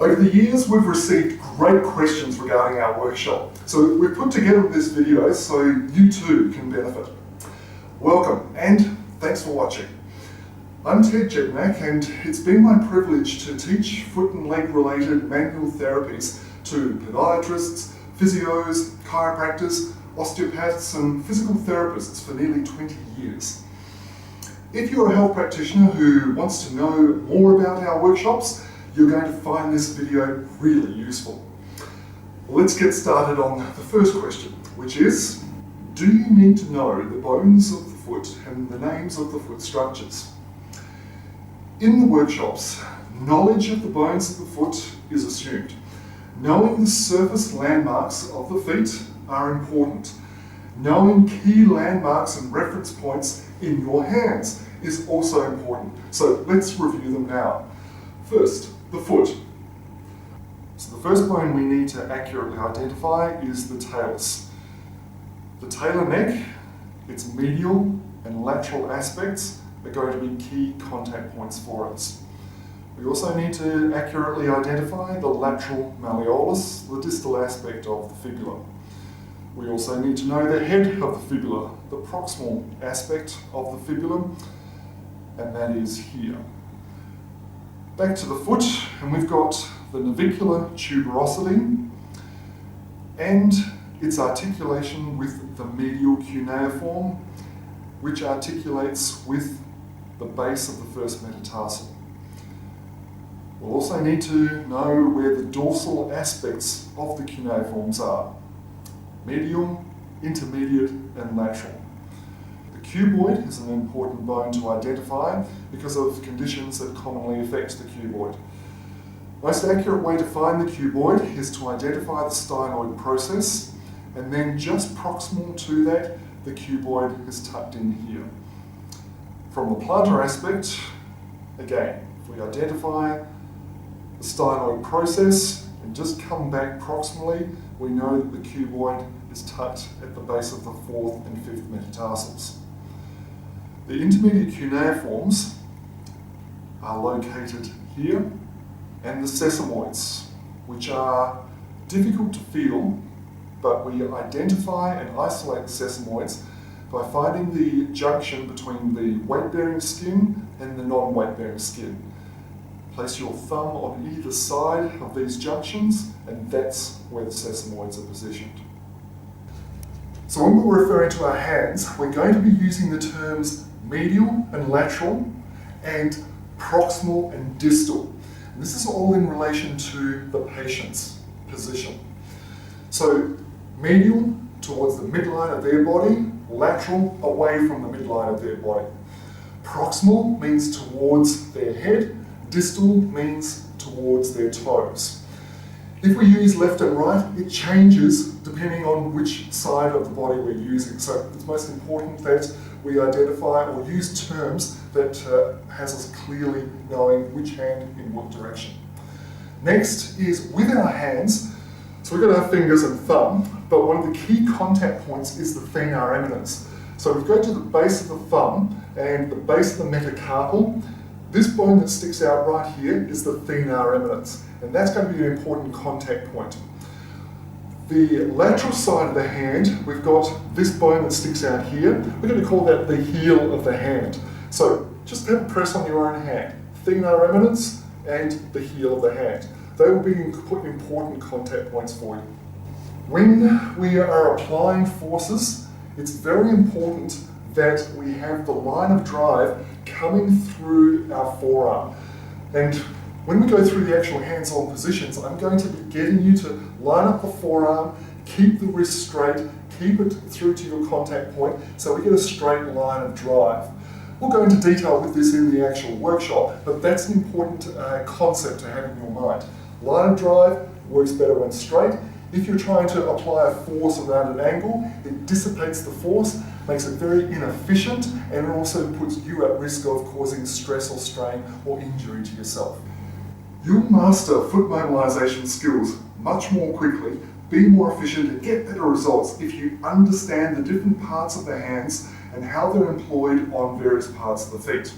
Over the years, we've received great questions regarding our workshop. So we've put together this video so you too can benefit. Welcome and thanks for watching. I'm Ted Jednak and it's been my privilege to teach foot and leg related manual therapies to podiatrists, physios, chiropractors, osteopaths and physical therapists for nearly 20 years. If you're a health practitioner who wants to know more about our workshops, you're going to find this video really useful. Let's get started on the first question, which is, do you need to know the bones of the foot and the names of the foot structures? In the workshops, knowledge of the bones of the foot is assumed. Knowing the surface landmarks of the feet are important. Knowing key landmarks and reference points in your hands is also important. So let's review them now. First, the foot. So the first bone we need to accurately identify is the talus. The talar neck, its medial and lateral aspects are going to be key contact points for us. We also need to accurately identify the lateral malleolus, the distal aspect of the fibula. We also need to know the head of the fibula, the proximal aspect of the fibula, and that is here. Back to the foot, and we've got the navicular tuberosity and its articulation with the medial cuneiform, which articulates with the base of the first metatarsal. We'll also need to know where the dorsal aspects of the cuneiforms are: medial, intermediate, and lateral. The cuboid is an important bone to identify because of conditions that commonly affect the cuboid. The most accurate way to find the cuboid is to identify the styloid process, and then just proximal to that, the cuboid is tucked in here. From the plantar aspect, again, if we identify the styloid process and just come back proximally, we know that the cuboid is tucked at the base of the fourth and fifth metatarsals. The intermediate cuneiforms are located here, and the sesamoids, which are difficult to feel, but we identify and isolate the sesamoids by finding the junction between the weight-bearing skin and the non-weight-bearing skin. Place your thumb on either side of these junctions, and that's where the sesamoids are positioned. So when we're referring to our hands, we're going to be using the terms medial and lateral and proximal and distal. And this is all in relation to the patient's position. So medial towards the midline of their body, lateral away from the midline of their body. Proximal means towards their head, distal means towards their toes. If we use left and right, it changes depending on which side of the body we're using. So it's most important that we identify or use terms that has us clearly knowing which hand in what direction. Next is with our hands, so we've got our fingers and thumb, but one of the key contact points is the thenar eminence. So we go to the base of the thumb and the base of the metacarpal. This bone that sticks out right here is the thenar eminence, and that's going to be an important contact point. The lateral side of the hand, we've got this bone that sticks out here. We're going to call that the heel of the hand. So just have a press on your own hand. Thenar eminence and the heel of the hand. They will be important contact points for you. When we are applying forces, it's very important that we have the line of drive coming through our forearm. And when we go through the actual hands-on positions, I'm going to be getting you to line up the forearm, keep the wrist straight, keep it through to your contact point so we get a straight line of drive. We'll go into detail with this in the actual workshop, but that's an important concept to have in your mind. Line of drive works better when straight. If you're trying to apply a force around an angle, it dissipates the force, makes it very inefficient, and it also puts you at risk of causing stress or strain or injury to yourself. You'll master foot mobilisation skills much more quickly, be more efficient and get better results if you understand the different parts of the hands and how they're employed on various parts of the feet.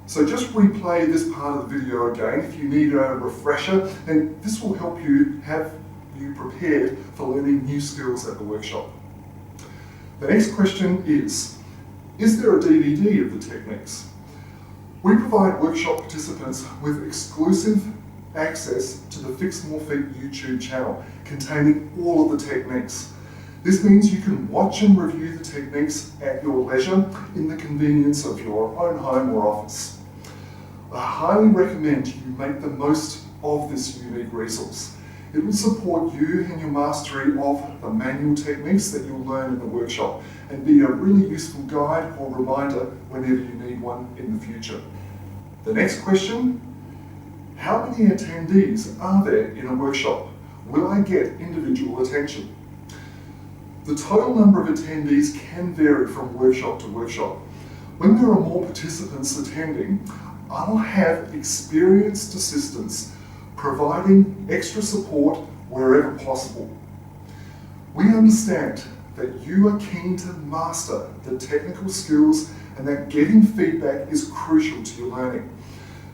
So just replay this part of the video again if you need a refresher, and this will help you have you prepared for learning new skills at the workshop. The next question is there a DVD of the techniques? We provide workshop participants with exclusive access to the Fmf Vlog YouTube channel containing all of the techniques. This means you can watch and review the techniques at your leisure in the convenience of your own home or office. I highly recommend you make the most of this unique resource. It will support you in your mastery of the manual techniques that you'll learn in the workshop and be a really useful guide or reminder whenever you need one in the future. The next question, how many attendees are there in a workshop? Will I get individual attention? The total number of attendees can vary from workshop to workshop. When there are more participants attending, I'll have experienced assistants providing extra support wherever possible. We understand that you are keen to master the technical skills and that getting feedback is crucial to your learning.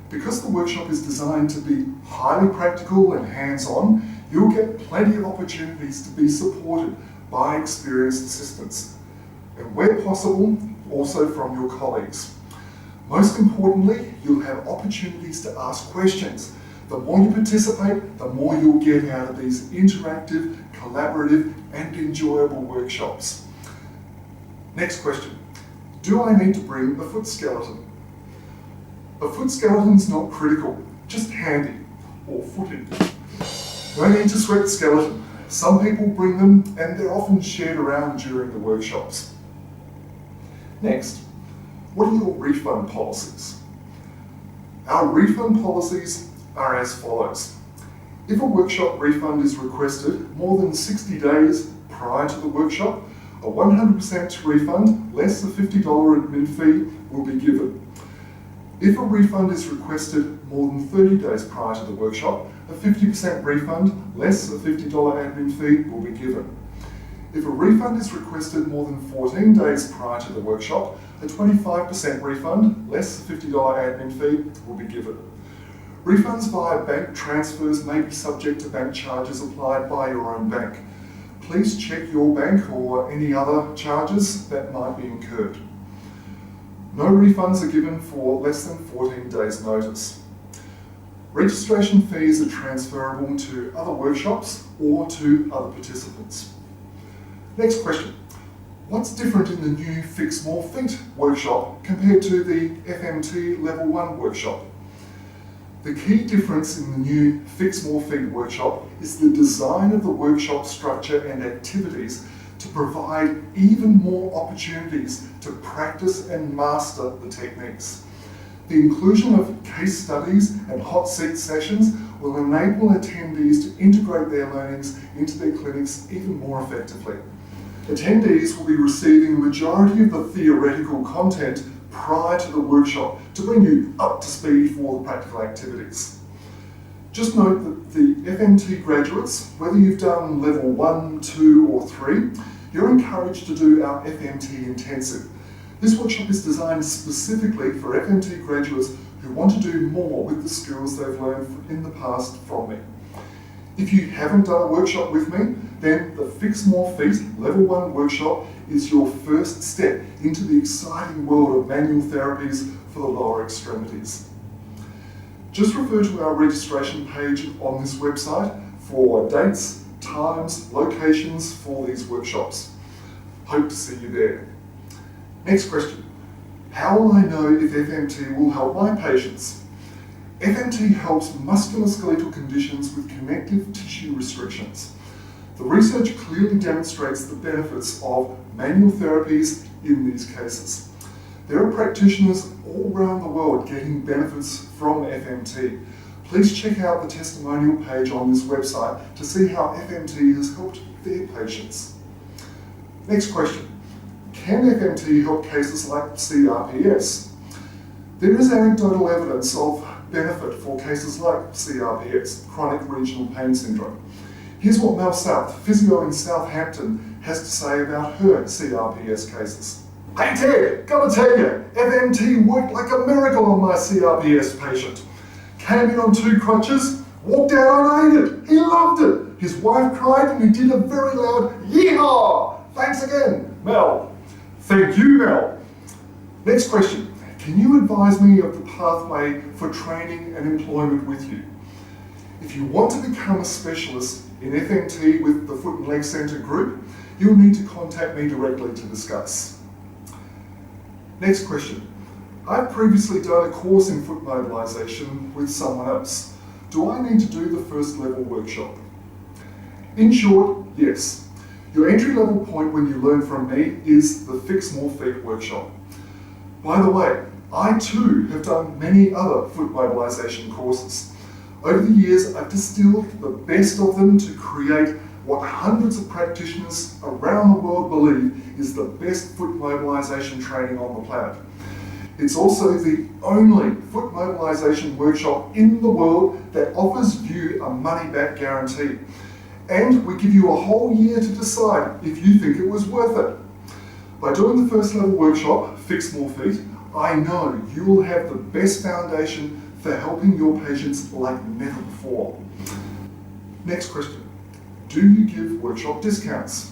Because the workshop is designed to be highly practical and hands-on, you'll get plenty of opportunities to be supported by experienced assistants, and where possible, also from your colleagues. Most importantly, you'll have opportunities to ask questions. The more you participate, the more you'll get out of these interactive, collaborative, and enjoyable workshops. Next question. Do I need to bring a foot skeleton? A foot skeleton's not critical, just handy, or footed. No need to sweat the skeleton. Some people bring them, and they're often shared around during the workshops. Next, what are your refund policies? Our refund policies are as follows. If a workshop refund is requested more than 60 days prior to the workshop, a 100% refund less the $50 admin fee will be given. If a refund is requested more than 30 days prior to the workshop, a 50% refund less the $50 admin fee will be given. If a refund is requested more than 14 days prior to the workshop, a 25% refund less the $50 admin fee will be given. Refunds via bank transfers may be subject to bank charges applied by your own bank. Please check your bank or any other charges that might be incurred. No refunds are given for less than 14 days notice. Registration fees are transferable to other workshops or to other participants. Next question. What's different in the new Fix More Feet workshop compared to the FMT Level 1 workshop? The key difference in the new Fix More Feet workshop is the design of the workshop structure and activities to provide even more opportunities to practice and master the techniques. The inclusion of case studies and hot seat sessions will enable attendees to integrate their learnings into their clinics even more effectively. Attendees will be receiving the majority of the theoretical content prior to the workshop to bring you up to speed for the practical activities. Just note that the FMT graduates, whether you've done level 1, 2 or 3, you're encouraged to do our FMT intensive. This workshop is designed specifically for FMT graduates who want to do more with the skills they've learned in the past from me. If you haven't done a workshop with me, then the Fix More Feet Level 1 workshop is your first step into the exciting world of manual therapies for the lower extremities. Just refer to our registration page on this website for dates, times, locations for these workshops. Hope to see you there. Next question. How will I know if FMT will help my patients? FMT helps musculoskeletal conditions with connective tissue restrictions. The research clearly demonstrates the benefits of manual therapies in these cases. There are practitioners all around the world getting benefits from FMT. Please check out the testimonial page on this website to see how FMT has helped their patients. Next question. Can FMT help cases like CRPS? There is anecdotal evidence of benefit for cases like CRPS, chronic regional pain syndrome. Here's what Mel South, physio in Southampton, has to say about her CRPS cases. Hey Ted, gotta tell you, FMT worked like a miracle on my CRPS patient. Came in on 2 crutches, walked out unaided. He loved it. His wife cried and he did a very loud yeehaw. Thanks again, Mel. Thank you, Mel. Next question. Can you advise me of the pathway for training and employment with you? If you want to become a specialist in FMT with the Foot and Leg Centre group, you'll need to contact me directly to discuss. Next question. I've previously done a course in foot mobilisation with someone else. Do I need to do the first level workshop? In short, yes. Your entry level point when you learn from me is the Fmf Feet workshop. By the way, I too have done many other foot mobilisation courses. Over the years, I've distilled the best of them to create what hundreds of practitioners around the world believe is the best foot mobilisation training on the planet. It's also the only foot mobilisation workshop in the world that offers you a money-back guarantee. And we give you a whole year to decide if you think it was worth it. By doing the first level workshop, Fix More Feet, I know you will have the best foundation for helping your patients like never before. Next question. Do you give workshop discounts?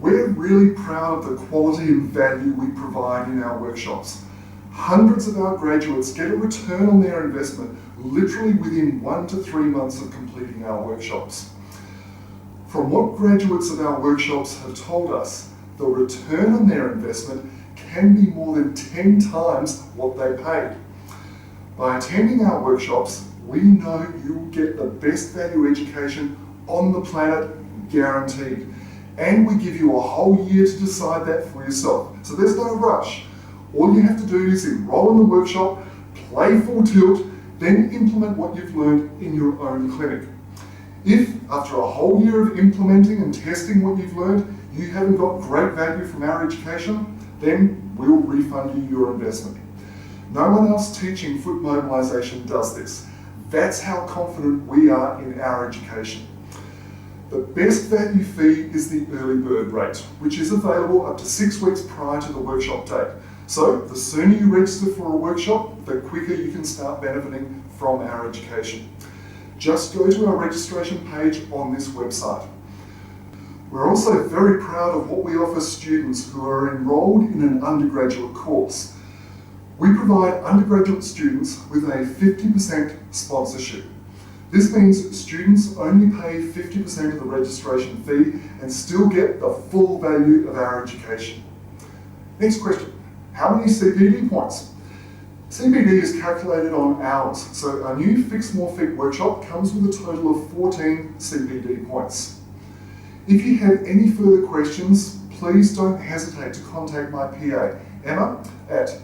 We're really proud of the quality and value we provide in our workshops. Hundreds of our graduates get a return on their investment literally within 1 to 3 months of completing our workshops. From what graduates of our workshops have told us, the return on their investment can be more than 10 times what they paid. By attending our workshops, we know you will get the best value education on the planet, guaranteed. And we give you a whole year to decide that for yourself. So there's no rush. All you have to do is enroll in the workshop, play full tilt, then implement what you've learned in your own clinic. If, after a whole year of implementing and testing what you've learned, you haven't got great value from our education, then we'll refund you your investment. No one else teaching foot mobilisation does this. That's how confident we are in our education. The best value fee is the early bird rate, which is available up to 6 weeks prior to the workshop date. So the sooner you register for a workshop, the quicker you can start benefiting from our education. Just go to our registration page on this website. We're also very proud of what we offer students who are enrolled in an undergraduate course. We provide undergraduate students with a 50% sponsorship. This means students only pay 50% of the registration fee and still get the full value of our education. Next question, how many CPD points? CPD is calculated on hours, so our new Fix More Feet workshop comes with a total of 14 CPD points. If you have any further questions, please don't hesitate to contact my PA, Emma at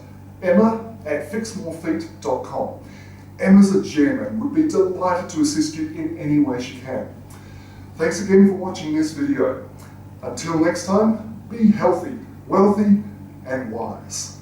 fixmorefeet.com. Emma's a gem and would be delighted to assist you in any way she can. Thanks again for watching this video. Until next time, be healthy, wealthy, and wise.